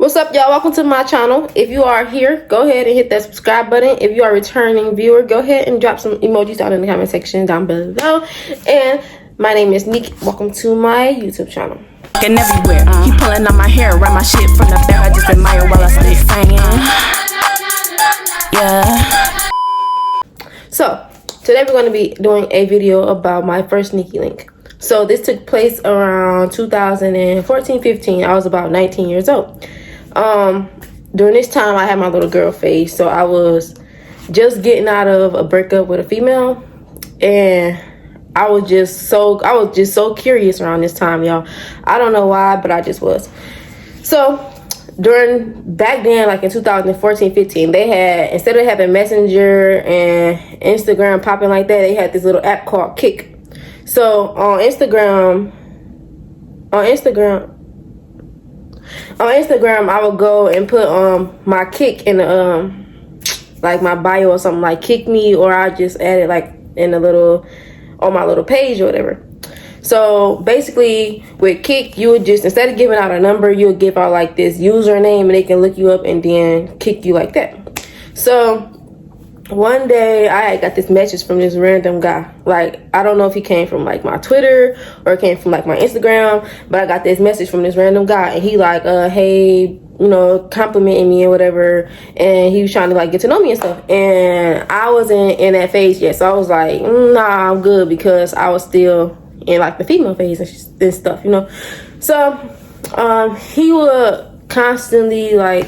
What's up, y'all? Welcome to my channel. If you are here, go ahead and hit that subscribe button. If you are a returning viewer, go ahead and drop some emojis down in the comment section down below. And my name is Nique. Welcome to my YouTube channel. And everywhere, he pulling on my hair, around my shit from the back. I just admire while I stay singing. Yeah. So today we're going to be doing a video about my first Nique link. So this took place around 2014-15. I was about 19 years old. During this time I had my little girl phase, so I was just getting out of a breakup with a female, and I was just so curious around this time, y'all. I don't know why, but I just was. So back then, like in 2014-15, they had, instead of having Messenger and Instagram popping like that, they had this little app called Kick. So on Instagram, I would go and put my Kick in the like my bio or something, like Kick Me, or I just add it like in a little on my little page or whatever. So basically with Kick, you would just, instead of giving out a number, you would give out like this username and they can look you up and then kick you like that. So one day I got this message from this random guy. Like, I don't know if he came from like my Twitter or it came from like my Instagram, but I got this message from this random guy, and he like, hey, you know, complimenting me or whatever, and he was trying to like get to know me and stuff. And I wasn't in that phase yet, so I was like, nah, I'm good, because I was still in like the female phase and stuff, you know. So he would constantly like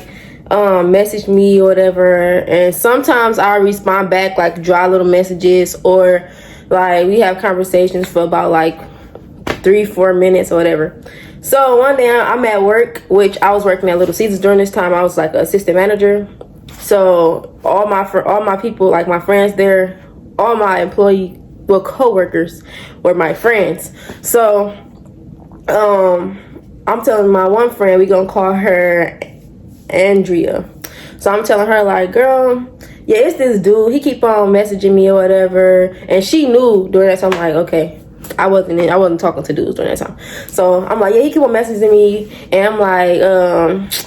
message me or whatever, and sometimes I respond back, like dry little messages, or like we have conversations for about like 3-4 minutes or whatever. So one day I'm at work, which I was working at Little Caesars during this time. I was like an assistant manager. So all my people, like my friends there, all my co-workers were my friends. So I'm telling my one friend, we gonna call her Andrea. So I'm telling her like, girl, yeah, it's this dude, he keep on messaging me or whatever. And she knew during that time, like, okay, I wasn't talking to dudes during that time. So I'm like, yeah, he keep on messaging me, and I'm like,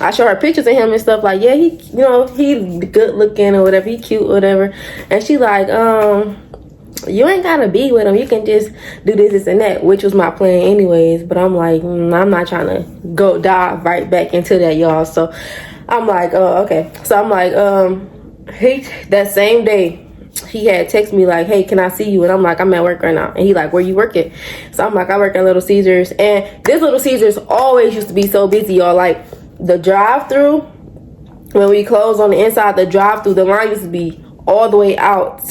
I show her pictures of him and stuff, like, yeah, he, you know, he good looking or whatever, he cute or whatever. And she like, you ain't gotta be with him, you can just do this and that, which was my plan anyways. But I'm like, I'm not trying to go dive right back into that, y'all. So I'm like, oh, okay. So I'm like, that same day he had texted me like, hey, can I see you? And I'm like, I'm at work right now. And he like, where you working? So I'm like, I work at Little Caesars. And this Little Caesars always used to be so busy, y'all. Like the drive-through, when we closed on the inside, the drive-through, the line used to be all the way out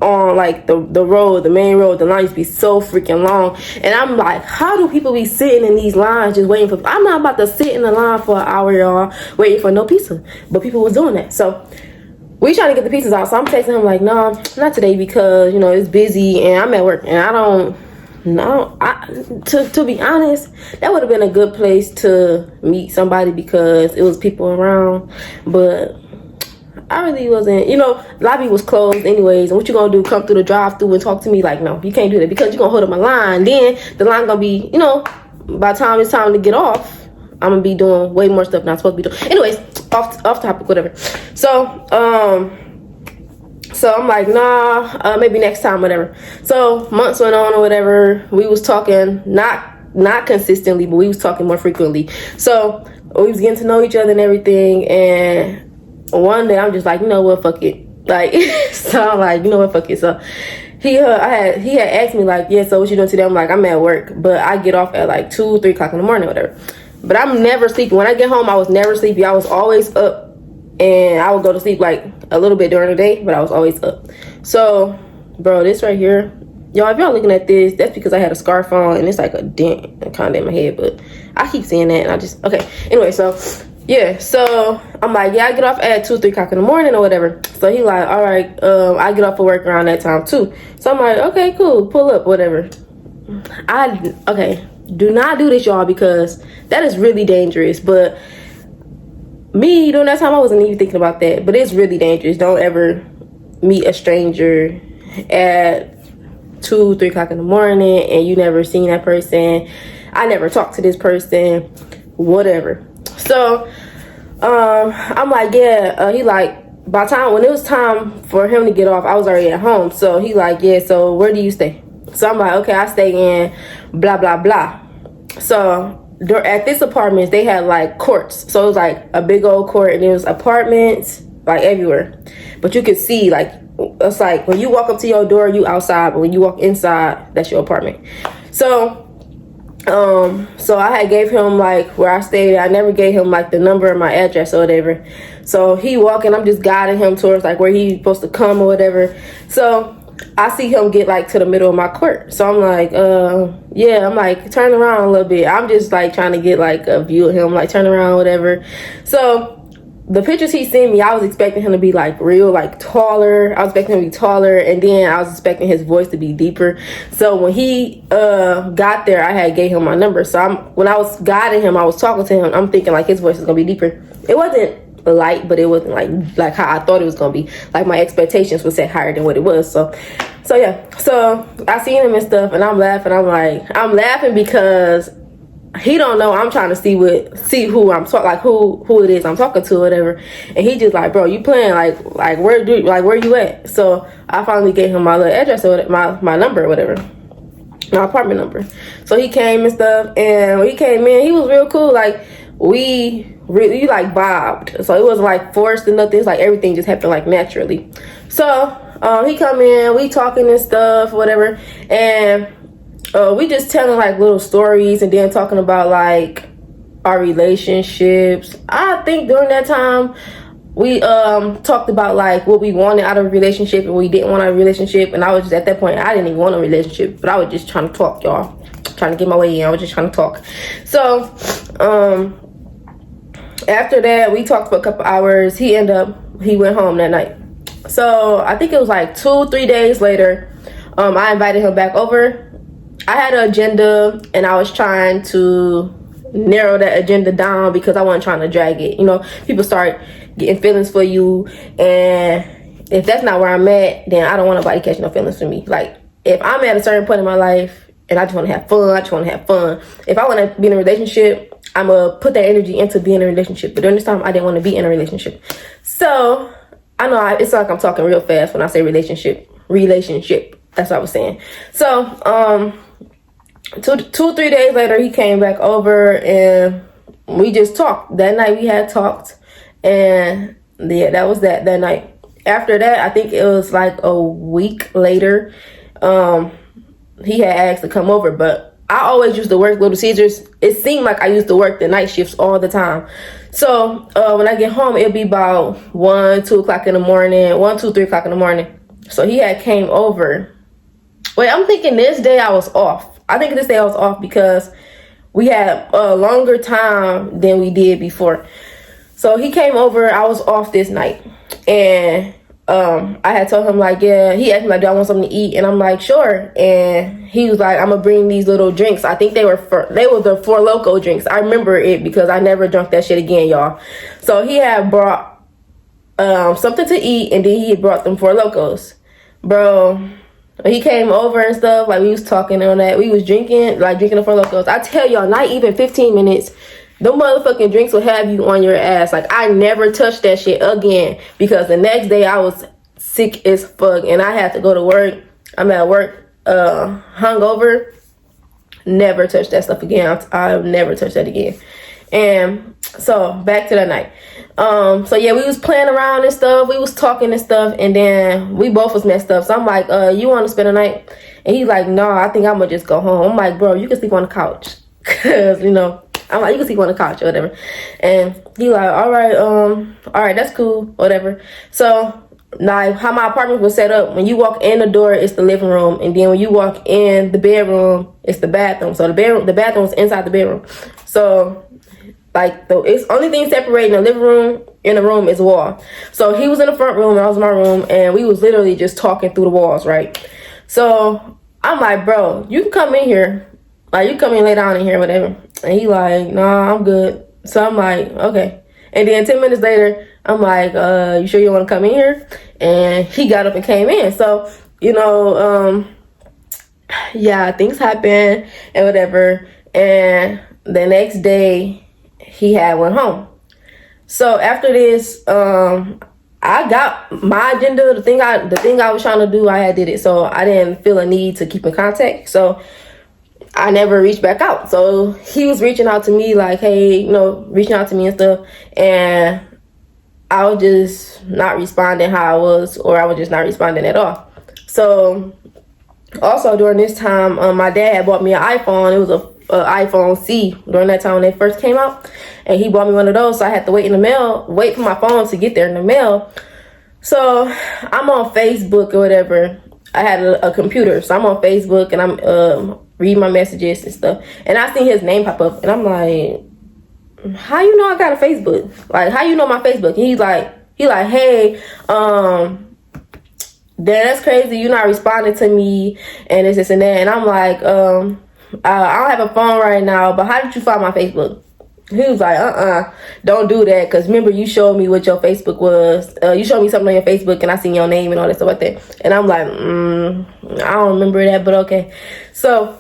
on like the road, the main road. The line used to be so freaking long. And I'm like, how do people be sitting in these lines just waiting for, I'm not about to sit in the line for an hour, y'all, waiting for no pizza. But people was doing that. So we trying to get the pizzas out. So I'm texting him like, no, not today, because, you know, it's busy and I'm at work, and I don't know. To be honest, that would have been a good place to meet somebody because it was people around. But I really wasn't, you know, lobby was closed anyways. And what you gonna do, come through the drive-through and talk to me? Like, no, you can't do that, because you're gonna hold up my line. Then the line gonna be, you know, by the time it's time to get off, I'm gonna be doing way more stuff than I'm supposed to be doing. Anyways, off topic, whatever. So I'm like, nah, maybe next time, whatever. So months went on or whatever. We was talking, not consistently, but we was talking more frequently. So we was getting to know each other and everything. And one day I'm just like, you know what, fuck it. Like, so I'm like, you know what, fuck it. So he had asked me like, yeah, so what you doing today? I'm like, I'm at work, but I get off at like 2-3 o'clock in the morning or whatever. But I'm never sleepy. When I get home, I was never sleepy. I was always up, and I would go to sleep like a little bit during the day, but I was always up. So, bro, this right here, y'all, if y'all looking at this, that's because I had a scarf on, and it's like a dent kind of in my head, but I keep seeing that, and I just, okay. Anyway, so, yeah, so I'm like, yeah, I get off at 2-3 o'clock in the morning or whatever. So he like, all right, I get off of work around that time too. So I'm like, okay, cool, pull up, whatever. Okay. Do not do this, y'all, because that is really dangerous. But me, during that time, I wasn't even thinking about that. But it's really dangerous. Don't ever meet a stranger at 2-3 o'clock in the morning and you never seen that person. I never talked to this person, whatever. So I'm like, yeah. He like, by the time when it was time for him to get off, I was already at home. So he like, yeah, so where do you stay? So I'm like, okay, I stay in blah blah blah. So at this apartment they had like courts, so it was like a big old court, and there was apartments like everywhere, but you could see like, it's like when you walk up to your door you outside, but when you walk inside that's your apartment. So so I had gave him like where I stayed. I never gave him like the number or my address or whatever. So he walking, I'm just guiding him towards like where he's supposed to come or whatever. So I see him get like to the middle of my court. So I'm like, yeah, I'm like, turn around a little bit. I'm just like trying to get like a view of him, like turn around, whatever. So the pictures he sent me, I was expecting him to be like real, like taller. I was expecting him to be taller, and then I was expecting his voice to be deeper. So when he got there, I had gave him my number. So when I was guiding him, I was talking to him, I'm thinking like his voice is gonna be deeper. It wasn't light, but it wasn't like how I thought it was gonna be. Like my expectations were set higher than what it was. So yeah. So I seen him and stuff, and I'm laughing. I'm laughing because he don't know I'm trying to see who I'm talking, like who it is I'm talking to or whatever. And he just like, bro, you playing like where you at? So I finally gave him my little address or my number or whatever, my apartment number. So he came and stuff, and when he came in, he was real cool. Like we really like vibed, so it wasn't like forced or nothing. It's like everything just happened like naturally. So he come in, we talking and stuff, whatever, and we just telling like little stories, and then talking about like our relationships. I think during that time we talked about like what we wanted out of a relationship and what we didn't want out of a relationship. And I was just at that point, I didn't even want a relationship, but I was just trying to talk, y'all, trying to get my way in. I was just trying to talk. So after that, we talked for a couple hours. He went home that night. So I think it was like 2-3 days later, I invited him back over. I had an agenda, and I was trying to narrow that agenda down because I wasn't trying to drag it. You know, people start getting feelings for you, and if that's not where I'm at, then I don't want nobody catching no feelings for me. Like, if I'm at a certain point in my life and I just want to have fun, if I want to be in a relationship, I'm going to put that energy into being in a relationship. But during this time, I didn't want to be in a relationship. So I know it's like I'm talking real fast when I say relationship. That's what I was saying. So 2-3 days later, he came back over, and we just talked. That night we had talked, and yeah, that was that night. After that, I think it was like a week later, he had asked to come over, but I always used to work Little Caesars. It seemed like I used to work the night shifts all the time. So when I get home, it'll be about 1-2 o'clock in the morning, 1-2-3 o'clock in the morning. So he had came over. Wait, I'm thinking this day I was off. I think this day I was off because we had a longer time than we did before. So he came over, I was off this night, and I had told him like, yeah, he asked me like, do I want something to eat? And I'm like, sure. And he was like, I'm gonna bring these little drinks. I think they were the Four Loko drinks. I remember it because I never drunk that shit again, y'all. So he had brought something to eat, and then he had brought them Four Lokos. Bro, he came over and stuff, like we was talking on that. We was drinking the Four Lokos. I tell y'all, not even 15 minutes, the motherfucking drinks will have you on your ass. Like, I never touched that shit again because the next day I was sick as fuck and I had to go to work. I'm at work, hungover. Never touched that stuff again. I've never touched that again. And so back to that night. So yeah, we was playing around and stuff. We was talking and stuff, and then we both was messed up. So I'm like, you want to spend the night? And he's like, no, I think I'm gonna just go home. I'm like, bro, you can sleep on the couch, cause you know, I'm like, you can sleep on the couch or whatever. And he like, all right, that's cool, whatever. So now, how my apartment was set up, when you walk in the door, it's the living room, and then when you walk in the bedroom, it's the bathroom. So the bathroom is inside the bedroom. So like, it's only thing separating the living room and the room is a wall. So he was in the front room and I was in my room, and we was literally just talking through the walls, right? So I'm like, bro, you can come in here. Like, you come in and lay down in here, whatever. And he like, nah, I'm good. So I'm like, okay. And then 10 minutes later, I'm like, you sure you want to come in here? And he got up and came in. So, you know, yeah, things happen and whatever. And the next day, he had went home. So after this, I got my agenda, the thing I was trying to do, I had did it. So I didn't feel a need to keep in contact. So I never reached back out. So he was reaching out to me like, hey, reaching out to me and stuff. And I was just not responding how I was, or I was just not responding at all. So also during this time, my dad had bought me an iPhone. It was a iPhone C during that time when they first came out, and he bought me one of those. So I had to wait for my phone to get there in the mail. So I'm on Facebook or whatever. I had a computer, so I'm on Facebook and I'm reading my messages and stuff. And I seen his name pop up, and I'm like, how you know I got a Facebook? Like, how you know my Facebook? And he's like, hey, that's crazy. You're not responding to me and this and that. And I'm like, I don't have a phone right now, but how did you find my Facebook? He was like, don't do that, because remember you showed me what your Facebook was. You showed me something on your Facebook and I seen your name and all that stuff like that. And I'm like, I don't remember that, but okay. So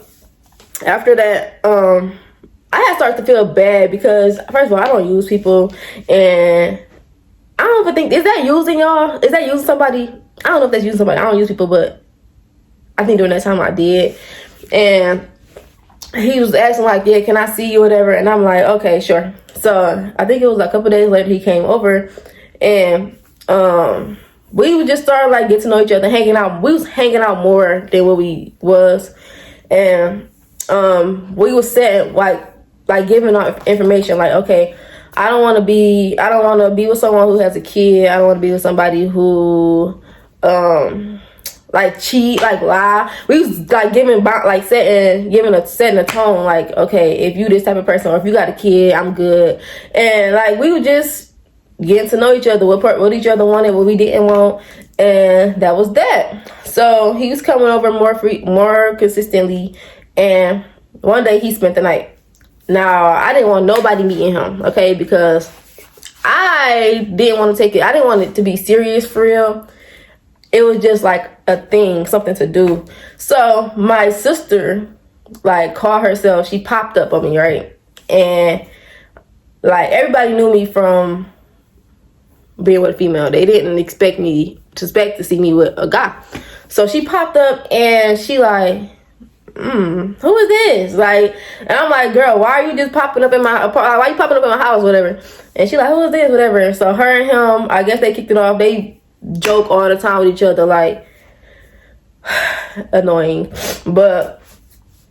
after that, I had started to feel bad because, first of all, I don't use people, and I don't even think, is that using y'all? Is that using somebody? I don't know if that's using somebody. I don't use people, but I think during that time I did. And he was asking like, yeah, can I see you, whatever? And I'm like, okay, sure. So I think it was like a couple days later he came over, and we would just start like get to know each other, hanging out. We was hanging out more than what we was, and we was setting like giving out information like, okay, I don't want to be with someone who has a kid. I don't want to be with somebody who like cheat, like lie. We was like setting a tone like, okay, if you this type of person, or if you got a kid, I'm good. And like we were just getting to know each other, what each other wanted, what we didn't want, and that was that. So he was coming over more consistently, and one day he spent the night. Now, I didn't want nobody meeting him, okay, because I didn't want to take it. I didn't want it to be serious for real. It was just like a thing, something to do. So my sister, like, called herself. She popped up on me, right? And like everybody knew me from being with a female. They didn't expect to see me with a guy. So she popped up and she like, who is this? Like, and I'm like, girl, why are you just popping up in my apartment? Why you popping up in my house, whatever? And she like, who is this, whatever? So her and him, I guess they kicked it off. They joke all the time with each other, like, annoying. But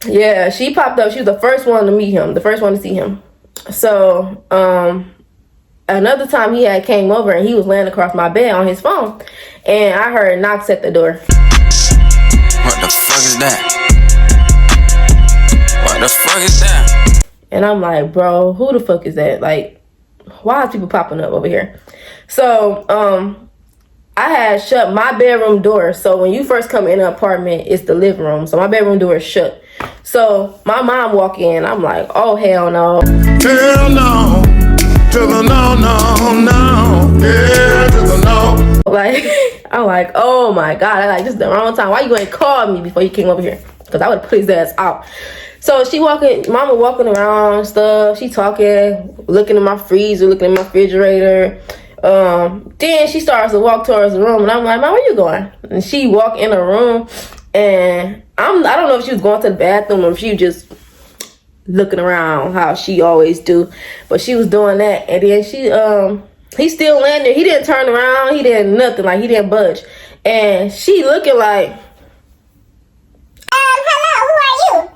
yeah, she popped up. She was the first one to meet him, the first one to see him. So another time he had came over and he was laying across my bed on his phone, and I heard knocks at the door. What the fuck is that? What the fuck is that? And I'm like, bro, who the fuck is that? Like, why are people popping up over here? So I had shut my bedroom door. So when you first come in the apartment, it's the living room. So my bedroom door is shut. So my mom walk in. I'm like, oh, hell no. Hell no. To the no, no, no. Yeah, to the no. Like, I'm like, oh my God. I like, this is the wrong time. Why you going to call me before you came over here? Because I would have put his ass out. So mama walking around and stuff. She talking, looking at my freezer, looking at my refrigerator. Then she starts to walk towards the room, and I'm like, Mom, where you going? And she walked in the room, and I don't know if she was going to the bathroom or if she was just looking around how she always do, but she was doing that. And then he still laying there. He didn't turn around. He didn't nothing. Like, he didn't budge. And she looking like, hello, who are you?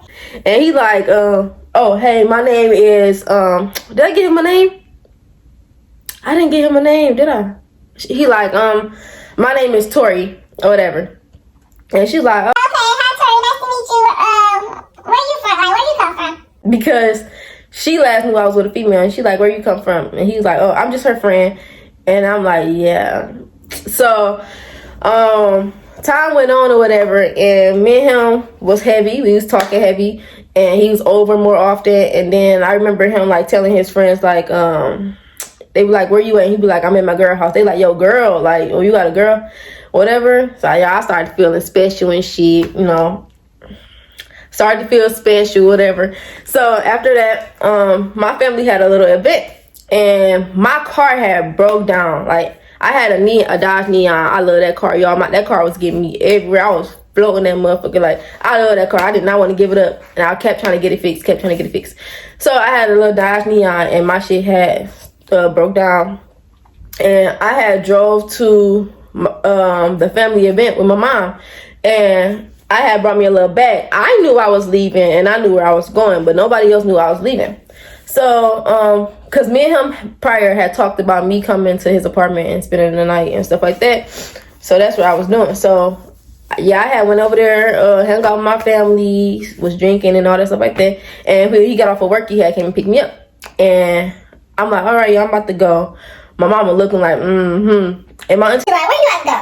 and he like, oh, hey, my name is, did I give him a name? I didn't give him a name, did I? He like, my name is Tori, or whatever. And she's like, Okay, hi, Tori, nice to meet you. Where you from? Like, where you come from? because she last knew I was with a female, and she like, where you come from? And he's like, oh, I'm just her friend. And I'm like, yeah. So, time went on or whatever, and me and him was heavy. We was talking heavy, and he was over more often. And then I remember him like telling his friends like, they be like, where you at? And he'd be like, I'm in my girl house. They like, yo, girl, like, oh, you got a girl? Whatever. So yeah, I started feeling special and shit, you know. started to feel special, whatever. So after that, my family had a little event, and my car had broke down. Like, I had a Dodge Neon. I love that car, y'all. That car was getting me everywhere. I was floating that motherfucker. Like, I love that car. I did not want to give it up, and I kept trying to get it fixed. So I had a little Dodge Neon, and my shit had broke down, and I had drove to the family event with my mom, and I had brought me a little bag. I knew I was leaving, and I knew where I was going, but nobody else knew I was leaving. So, cause me and him prior had talked about me coming to his apartment and spending the night and stuff like that. So that's what I was doing. So yeah, I had went over there, hung out with my family, was drinking and all that stuff like that. And when he got off of work, he had came and picked me up. And I'm like, all right, y'all, I'm about to go. My mama looking like, And my auntie She's like, where you at go?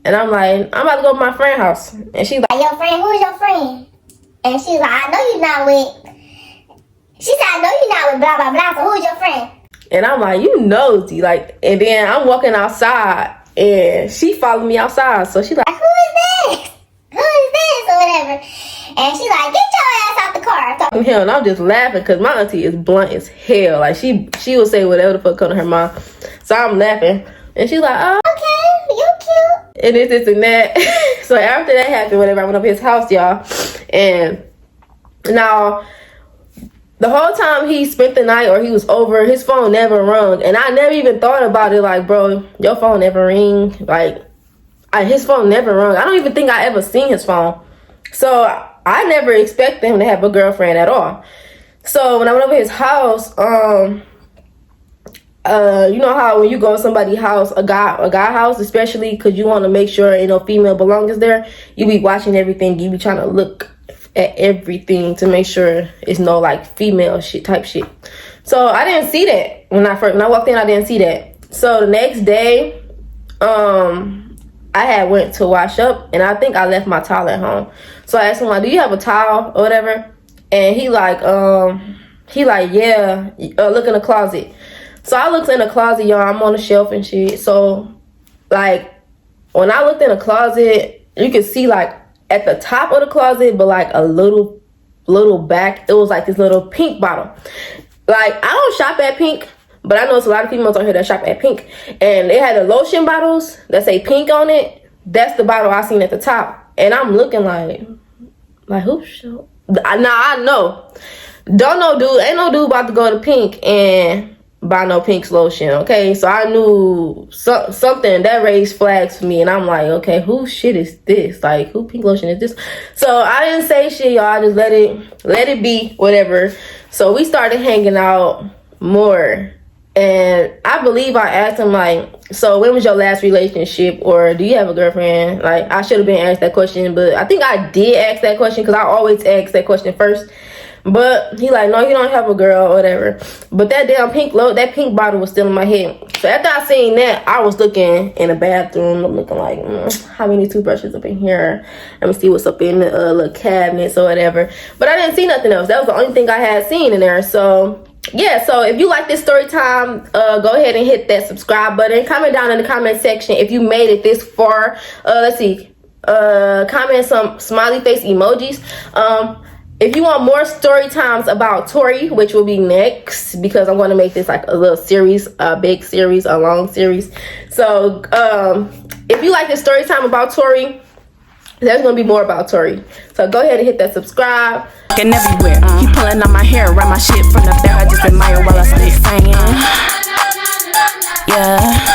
and I'm like, I'm about to go to my friend's house. And she's like, Your friend, who's your friend? And she's like, I know you're not with. She said, I know you're not with blah blah blah. So who's your friend? and I'm like, you nosy. Like, and then I'm walking outside, and she followed me outside. So she's like, Who is this? Who is this? Or whatever. And she's like, get your ass out the car. So hell, and I'm just laughing because my auntie is blunt as hell. Like, she will say whatever the fuck come to her mouth. So I'm laughing, and she's like, oh, okay, you cute. and this and that. So after that happened, whatever, I went up to his house, y'all. And now, the whole time he spent the night or he was over, his phone never rung. And I never even thought about it. Like, bro, your phone never ring. Like, his phone never rung. I don't even think I ever seen his phone. So I never expected him to have a girlfriend at all. So when I went over his house, you know how when you go to somebody's house, a guy house, especially because you want to make sure ain't no female belongings there, you be watching everything. You be trying to look at everything to make sure it's no like female shit type shit. So I didn't see that when I walked in. I didn't see that. So the next day, I had went to wash up, and I think I left my towel at home. So I asked him like, do you have a towel or whatever? And he like yeah, look in the closet. So I looked in the closet, y'all. I'm on the shelf and shit. So like when I looked in the closet, you could see like at the top of the closet, but like a little back, it was like this little pink bottle. Like, I don't shop at Pink, but I know it's a lot of females out here that shop at Pink. And they had the lotion bottles that say Pink on it. That's the bottle I seen at the top. And I'm looking like who show? Now I know. Don't know dude. Ain't no dude about to go to Pink and buy no Pink's lotion, okay? So I knew something that raised flags for me, and I'm like, okay, who shit is this? Like, who Pink lotion is this? So I didn't say shit, y'all. I just let it be, whatever. So we started hanging out more, and I believe I asked him like, so when was your last relationship, or do you have a girlfriend? Like, I should have been asked that question, but I think I did ask that question because I always ask that question first. But he like, no, you don't have a girl or whatever. But that damn pink bottle was still in my head. So after I seen that, I was looking in the bathroom. I'm looking like, how many toothbrushes up in here? Let me see what's up in the little cabinets or whatever. But I didn't see nothing else. That was the only thing I had seen in there. So yeah, so if you like this story time, go ahead and hit that subscribe button. Comment down in the comment section if you made it this far. Let's see. Comment some smiley face emojis. If you want more story times about Tori, which will be next, because I'm going to make this like a little series, a big series, a long series. So if you like this story time about Tori, there's going to be more about Tori. So go ahead and hit that subscribe. And everywhere. He pulling on my hair, around my shit from the back. I just admire while I spit singing. Yeah.